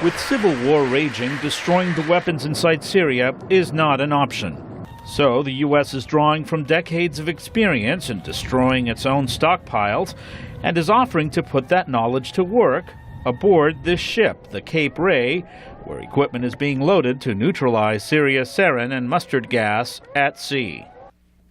With civil war raging, destroying the weapons inside Syria is not an option. So the U.S. is drawing from decades of experience in destroying its own stockpiles and is offering to put that knowledge to work aboard this ship, the Cape Ray, where equipment is being loaded to neutralize Syria's sarin and mustard gas at sea.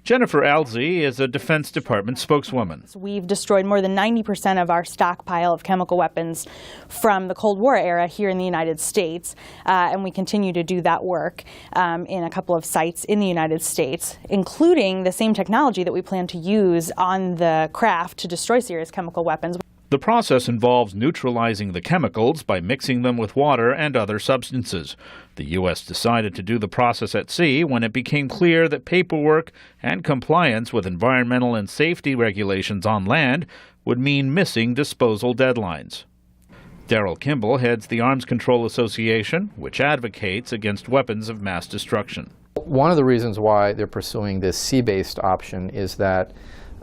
Jennifer Alzey is a Defense Department spokeswoman. We've destroyed more than 90% of our stockpile of chemical weapons from the Cold War era here in the United States, and we continue to do that work in a couple of sites in the United States, including the same technology that we plan to use on the craft to destroy Syria's chemical weapons. The process involves neutralizing the chemicals by mixing them with water and other substances. The U.S. decided to do the process at sea when it became clear that paperwork and compliance with environmental and safety regulations on land would mean missing disposal deadlines. Daryl Kimball heads the Arms Control Association, which advocates against weapons of mass destruction. One of the reasons why they're pursuing this sea-based option is that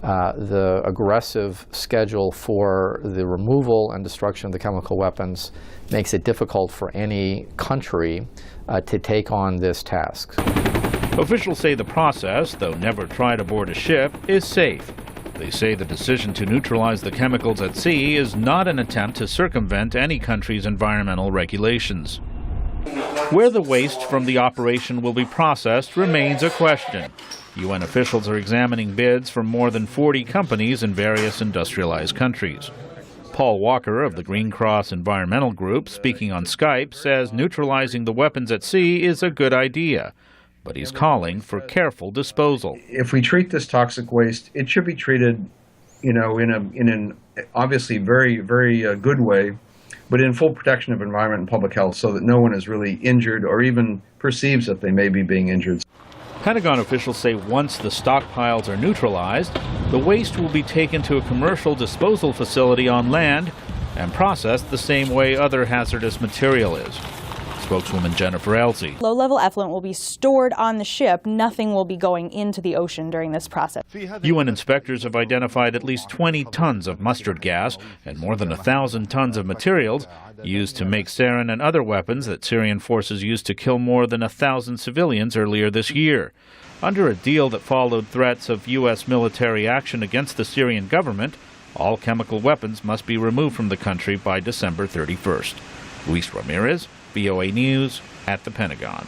the aggressive schedule for the removal and destruction of the chemical weapons makes it difficult for any country to take on this task. Officials say the process, though never tried aboard a ship, is safe. They say the decision to neutralize the chemicals at sea is not an attempt to circumvent any country's environmental regulations. Where the waste from the operation will be processed remains a question. UN officials are examining bids from more than 40 companies in various industrialized countries. Paul Walker of the Green Cross Environmental Group, speaking on Skype, says neutralizing the weapons at sea is a good idea, but he's calling for careful disposal. If we treat this toxic waste, it should be treated, in an obviously very, very good way, but in full protection of environment and public health so that no one is really injured or even perceives that they may be being injured. Pentagon officials say once the stockpiles are neutralized, the waste will be taken to a commercial disposal facility on land and processed the same way other hazardous material is. Spokeswoman Jennifer Alzey. Low-level effluent will be stored on the ship. Nothing will be going into the ocean during this process. UN inspectors have identified at least 20 tons of mustard gas and more than 1,000 tons of materials used to make sarin and other weapons that Syrian forces used to kill more than 1,000 civilians earlier this year. Under a deal that followed threats of U.S. military action against the Syrian government, all chemical weapons must be removed from the country by December 31st. Luis Ramirez, VOA News at the Pentagon.